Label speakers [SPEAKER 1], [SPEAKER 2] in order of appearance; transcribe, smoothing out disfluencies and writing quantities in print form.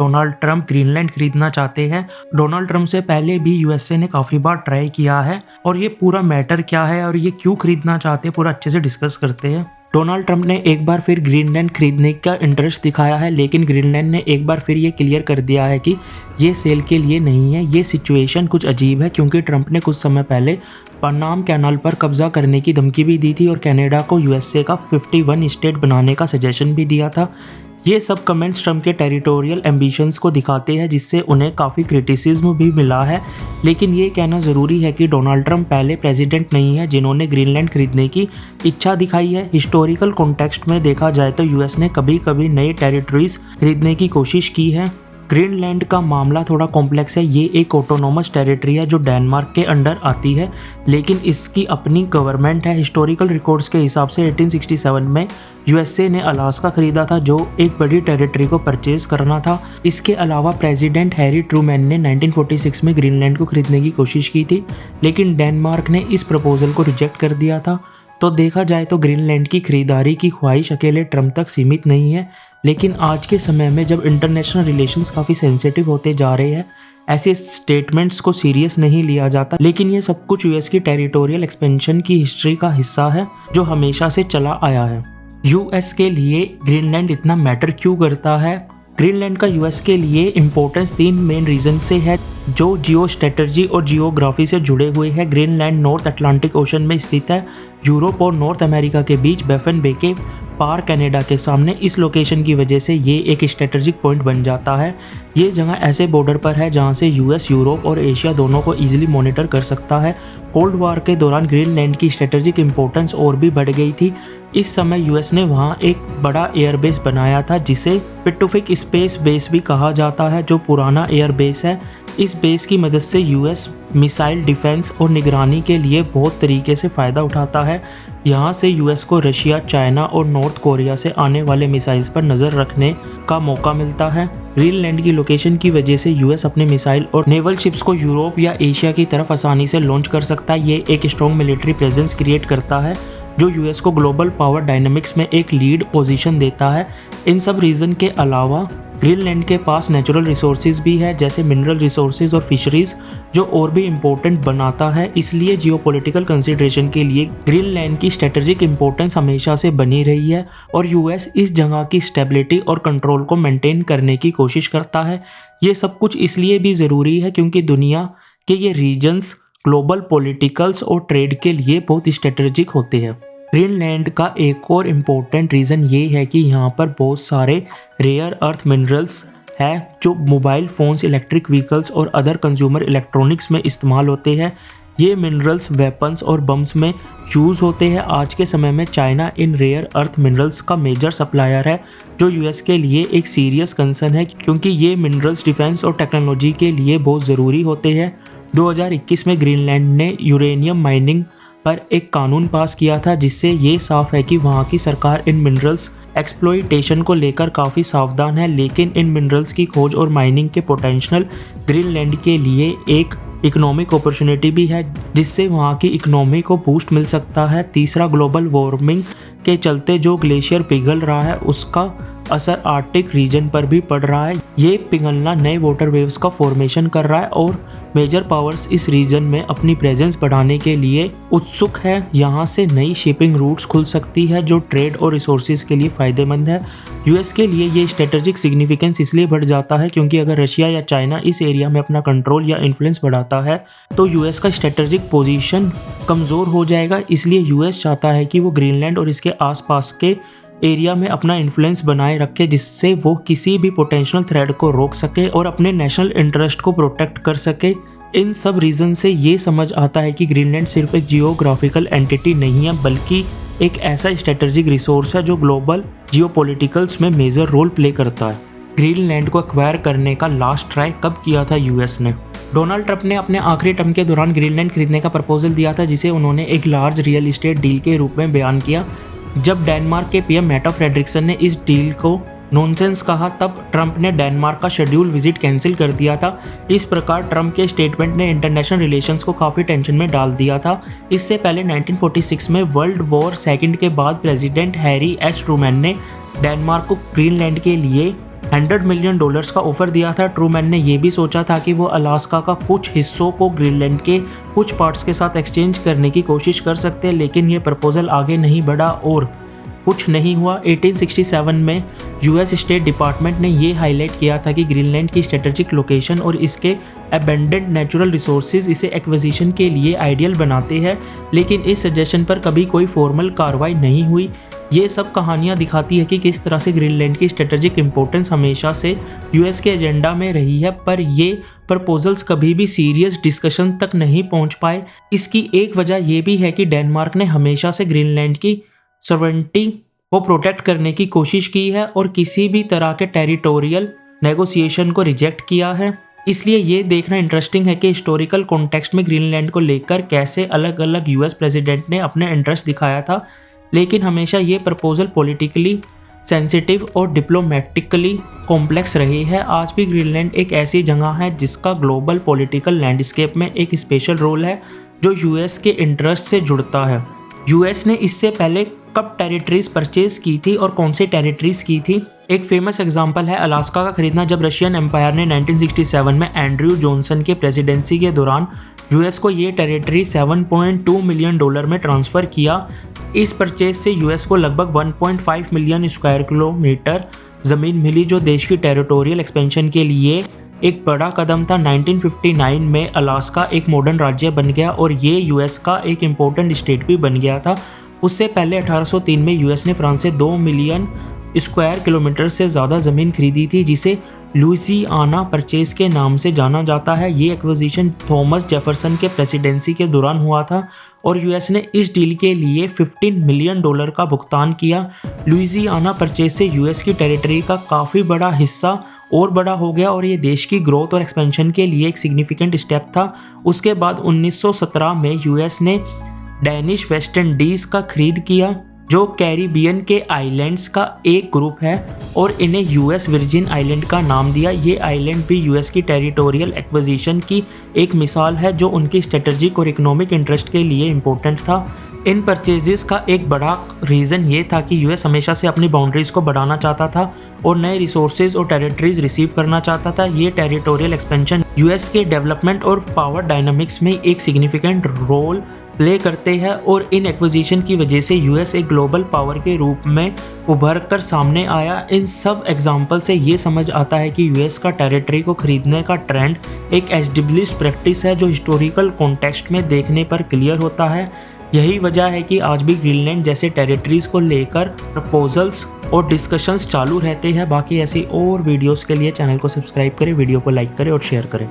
[SPEAKER 1] Donald Trump Greenland खरीदना चाहते हैं। डोनाल्ड ट्रंप से पहले भी यूएसए ने काफ़ी बार ट्राई किया है और ये पूरा मैटर क्या है और ये क्यों खरीदना चाहते हैं पूरा अच्छे से डिस्कस करते हैं। डोनाल्ड ट्रंप ने एक बार फिर ग्रीनलैंड खरीदने का इंटरेस्ट दिखाया है, लेकिन ग्रीनलैंड ने एक बार फिर ये क्लियर कर दिया है कि ये सेल के लिए नहीं है। ये सिचुएशन कुछ अजीब है क्योंकि ट्रंप ने कुछ समय पहले पनामा कैनाल पर कब्जा करने की धमकी भी दी थी और कनाडा को यूएसए का 51 स्टेट बनाने का सजेशन भी दिया था। ये सब कमेंट्स ट्रंप के टेरिटोरियल एम्बिशंस को दिखाते हैं, जिससे उन्हें काफ़ी क्रिटिसिज्म भी मिला है। लेकिन ये कहना ज़रूरी है कि डोनाल्ड ट्रंप पहले प्रेसिडेंट नहीं है जिन्होंने ग्रीनलैंड खरीदने की इच्छा दिखाई है। हिस्टोरिकल कॉन्टेक्स्ट में देखा जाए तो यूएस ने कभी कभी नई टेरिटरीज खरीदने की कोशिश की है। ग्रीनलैंड का मामला थोड़ा कॉम्प्लेक्स है। ये एक ऑटोनोमस टेरिटरी है जो डेनमार्क के अंडर आती है, लेकिन इसकी अपनी गवर्नमेंट है। हिस्टोरिकल रिकॉर्ड्स के हिसाब से 1867 में यूएसए ने अलास्का खरीदा था, जो एक बड़ी टेरिटरी को परचेज करना था। इसके अलावा प्रेसिडेंट हैरी ट्रूमैन ने 1946 में ग्रीनलैंड को खरीदने की कोशिश की थी, लेकिन डेनमार्क ने इस प्रपोजल को रिजेक्ट कर दिया था। तो देखा जाए तो ग्रीनलैंड की खरीदारी की ख्वाहिश अकेले ट्रंप तक सीमित नहीं है, लेकिन आज के समय में जब इंटरनेशनल रिलेशंस काफ़ी सेंसिटिव होते जा रहे हैं, ऐसे स्टेटमेंट्स को सीरियस नहीं लिया जाता। लेकिन ये सब कुछ यूएस की टेरिटोरियल एक्सपेंशन की हिस्ट्री का हिस्सा है जो हमेशा से चला आया है। यूएस के लिए ग्रीनलैंड इतना मैटर क्यों करता है? ग्रीनलैंड का यूएस के लिए इम्पोर्टेंस 3 मेन रीजन से है जो जियो स्ट्रेटजी और जियोग्राफी से जुड़े हुए हैं। ग्रीनलैंड नॉर्थ अटलांटिक ओशन में स्थित है, यूरोप और नॉर्थ अमेरिका के बीच बैफन बे के पार कनाडा के सामने। इस लोकेशन की वजह से ये एक स्ट्रेटेजिक पॉइंट बन जाता है। ये जगह ऐसे बॉर्डर पर है जहाँ से यूएस, यूरोप और एशिया दोनों को ईजिली मॉनिटर कर सकता है। कोल्ड वॉर के दौरान ग्रीनलैंड की स्ट्रेटेजिक इंपॉर्टेंस और भी बढ़ गई थी। इस समय यूएस ने वहाँ एक बड़ा एयरबेस बनाया था जिसे पेट्रोफिक स्पेस बेस भी कहा जाता है, जो पुराना एयरबेस है। इस बेस की मदद से यूएस मिसाइल डिफेंस और निगरानी के लिए बहुत तरीके से फ़ायदा उठाता है। यहाँ से यूएस को रशिया, चाइना और नॉर्थ कोरिया से आने वाले मिसाइल्स पर नज़र रखने का मौका मिलता है। ग्रीनलैंड की लोकेशन की वजह से यूएस अपने मिसाइल और नेवल शिप्स को यूरोप या एशिया की तरफ आसानी से लॉन्च कर सकता है। ये एक स्ट्रॉन्ग मिलिट्री प्रेजेंस क्रिएट करता है जो यूएस को ग्लोबल पावर डायनामिक्स में एक लीड पोजीशन देता है। इन सब रीज़न के अलावा ग्रीनलैंड के पास नेचुरल रिसोर्सेज भी है, जैसे मिनरल रिसोर्सेज और फिशरीज, जो और भी इम्पोर्टेंट बनाता है। इसलिए जियोपॉलिटिकल कंसिडरेशन के लिए ग्रीनलैंड की स्ट्रेटेजिक इंपॉर्टेंस हमेशा से बनी रही है और यूएस इस जगह की स्टेबिलिटी और कंट्रोल को मेंटेन करने की कोशिश करता है। ये सब कुछ इसलिए भी ज़रूरी है क्योंकि दुनिया के ये रीजन्स ग्लोबल पॉलिटिकल्स और ट्रेड के लिए बहुत स्ट्रेटेजिक होते हैं। ग्रीनलैंड का एक और इम्पोर्टेंट रीज़न ये है कि यहाँ पर बहुत सारे रेयर अर्थ मिनरल्स है जो मोबाइल फ़ोन्स, इलेक्ट्रिक व्हीकल्स और अदर कंज्यूमर इलेक्ट्रॉनिक्स में इस्तेमाल होते हैं। ये मिनरल्स वेपन्स और बम्स में यूज़ होते हैं। आज के समय में चाइना इन रेयर अर्थ मिनरल्स का मेजर सप्लायर है, जो यूएस के लिए एक सीरियस कंसर्न है क्योंकि ये मिनरल्स डिफेंस और टेक्नोलॉजी के लिए बहुत ज़रूरी होते हैं। 2021 में ग्रीनलैंड ने यूरेनियम माइनिंग पर एक कानून पास किया था, जिससे ये साफ है कि वहाँ की सरकार इन मिनरल्स एक्सप्लॉइटेशन को लेकर काफ़ी सावधान है। लेकिन इन मिनरल्स की खोज और माइनिंग के पोटेंशियल ग्रीनलैंड के लिए एक इकोनॉमिक अपॉर्चुनिटी भी है, जिससे वहाँ की इकोनॉमी को बूस्ट मिल सकता है। तीसरा, ग्लोबल वार्मिंग के चलते जो ग्लेशियर पिघल रहा है उसका असर आर्कटिक रीजन पर भी पड़ रहा है। ये पिघलना नए वाटर वेव्स का फॉर्मेशन कर रहा है और मेजर पावर्स इस रीजन में अपनी प्रेजेंस बढ़ाने के लिए उत्सुक है। यहाँ से नई शिपिंग रूट्स खुल सकती है जो ट्रेड और रिसोर्सेज के लिए फ़ायदेमंद है। यूएस के लिए ये स्ट्रेटेजिक सिग्निफिकेंस इसलिए बढ़ जाता है क्योंकि अगर रशिया या चाइना इस एरिया में अपना कंट्रोल या इन्फ्लुएंस बढ़ाता है तो यूएस का स्ट्रेटेजिक पोजीशन कमज़ोर हो जाएगा। इसलिए यूएस चाहता है कि वो ग्रीनलैंड और इसके आसपास के एरिया में अपना इन्फ्लुएंस बनाए रखे, जिससे वो किसी भी पोटेंशियल थ्रेट को रोक सके और अपने नेशनल इंटरेस्ट को प्रोटेक्ट कर सके। इन सब रीज़न से ये समझ आता है कि ग्रीनलैंड सिर्फ एक जियोग्राफिकल एंटिटी नहीं है, बल्कि एक ऐसा स्ट्रेटेजिक रिसोर्स है जो ग्लोबल जियोपॉलिटिकल्स में मेजर रोल प्ले करता है। ग्रीनलैंड को एक्वायर करने का लास्ट ट्राई कब किया था यूएस ने? डोनाल्ड ट्रंप ने अपने आखिरी टर्म के दौरान ग्रीनलैंड खरीदने का प्रपोजल दिया था, जिसे उन्होंने एक लार्ज रियल इस्टेट डील के रूप में बयान किया। जब डेनमार्क के पीएम मेटे फ्रेडरिक्सन ने इस डील को नॉनसेंस कहा, तब ट्रंप ने डेनमार्क का शेड्यूल विजिट कैंसिल कर दिया था। इस प्रकार ट्रंप के स्टेटमेंट ने इंटरनेशनल रिलेशंस को काफ़ी टेंशन में डाल दिया था। इससे पहले 1946 में वर्ल्ड वॉर सेकंड के बाद प्रेसिडेंट हैरी एस ट्रूमैन ने डेनमार्क को ग्रीनलैंड के लिए $100 मिलियन का ऑफर दिया था। ट्रूमैन ने यह भी सोचा था कि वो अलास्का का कुछ हिस्सों को ग्रीनलैंड के कुछ पार्ट्स के साथ एक्सचेंज करने की कोशिश कर सकते हैं, लेकिन यह प्रपोजल आगे नहीं बढ़ा और कुछ नहीं हुआ। 1867 में यूएस स्टेट डिपार्टमेंट ने यह हाईलाइट किया था कि ग्रीनलैंड की स्ट्रेटेजिक लोकेशन और इसके अबेंडेंट नेचुरल रिसोर्सेज इसे एक्विजिशन के लिए आइडियल बनाते हैं, लेकिन इस सजेशन पर कभी कोई फॉर्मल कार्रवाई नहीं हुई। ये सब कहानियाँ दिखाती है कि किस तरह से ग्रीनलैंड की स्ट्रेटेजिक इंपॉर्टेंस हमेशा से यूएस के एजेंडा में रही है, पर ये प्रपोजल्स कभी भी सीरियस डिस्कशन तक नहीं पहुंच पाए। इसकी एक वजह यह भी है कि डेनमार्क ने हमेशा से ग्रीनलैंड की सॉवरेनिटी को प्रोटेक्ट करने की कोशिश की है और किसी भी तरह के टेरिटोरियल नेगोशिएशन को रिजेक्ट किया है। इसलिए ये देखना इंटरेस्टिंग है कि हिस्टोरिकल कॉन्टेक्स्ट में ग्रीनलैंड को लेकर कैसे अलग अलग यूएस प्रेसिडेंट ने अपने इंटरेस्ट दिखाया था, लेकिन हमेशा ये प्रपोजल पॉलिटिकली सेंसिटिव और डिप्लोमेटिकली कॉम्प्लेक्स रही है। आज भी ग्रीनलैंड एक ऐसी जगह है जिसका ग्लोबल पॉलिटिकल लैंडस्केप में एक स्पेशल रोल है जो यूएस के इंटरेस्ट से जुड़ता है। यूएस ने इससे पहले कब टेरिटरीज परचेज की थी और कौन सी टेरिटरीज की थी? एक फेमस एग्जांपल है अलास्का का खरीदना, जब रशियन एम्पायर ने 1967 में एंड्रयू जॉनसन के प्रेसिडेंसी के दौरान यूएस को ये टेरिटरी $7.2 मिलियन में ट्रांसफ़र किया। इस परचेज से यूएस को लगभग 1.5 मिलियन स्क्वायर किलोमीटर ज़मीन मिली, जो देश की टेरिटोरियल एक्सपेंशन के लिए एक बड़ा कदम था। 1959 में अलास्का एक मॉडर्न राज्य बन गया और ये यूएस का एक इम्पोर्टेंट स्टेट भी बन गया था। उससे पहले 1803 में यूएस ने फ्रांस से 2 मिलियन स्क्वायर किलोमीटर से ज़्यादा ज़मीन खरीदी थी, जिसे लुइसियाना परचेज के नाम से जाना जाता है। ये एक्विजिशन थॉमस जेफरसन के प्रेसिडेंसी के दौरान हुआ था और यूएस ने इस डील के लिए $15 मिलियन का भुगतान किया। लुइसियाना परचेज से यूएस की टेरिटरी का काफ़ी बड़ा हिस्सा और बड़ा हो गया और ये देश की ग्रोथ और एक्सपेंशन के लिए एक सिग्निफिकेंट स्टेप था। उसके बाद 1917 में यूएस ने डेनिश वेस्ट इंडीज़ का खरीद किया, जो कैरिबियन के आइलैंड्स का एक ग्रुप है, और इन्हें यूएस वर्जिन आइलैंड का नाम दिया। ये आइलैंड भी यूएस की टेरिटोरियल एक्विजिशन की एक मिसाल है जो उनकी स्ट्रेटेजिक और इकोनॉमिक इंटरेस्ट के लिए इम्पोर्टेंट था। इन परचेजेस का एक बड़ा रीज़न ये था कि यूएस हमेशा से अपनी बाउंड्रीज़ को बढ़ाना चाहता था और नए रिसोर्सेज और टेरिटरीज रिसीव करना चाहता था। ये टेरिटोरियल एक्सपेंशन यूएस के डेवलपमेंट और पावर डायनामिक्स में एक सिग्निफिकेंट रोल प्ले करते हैं और इन एक्विजिशन की वजह से यूएस एक ग्लोबल पावर के रूप में उभर कर सामने आया। इन सब एग्जाम्पल से ये समझ आता है कि यूएस का टेरिटरी को खरीदने का ट्रेंड एक एस्टेब्लिश्ड प्रैक्टिस है जो हिस्टोरिकल कॉन्टेक्स्ट में देखने पर क्लियर होता है। यही वजह है कि आज भी ग्रीनलैंड जैसे टेरिटरीज को लेकर प्रपोजल्स और डिस्कशंस चालू रहते हैं। बाकी ऐसी और वीडियोस के लिए चैनल को सब्सक्राइब करें, वीडियो को लाइक करें और शेयर करें।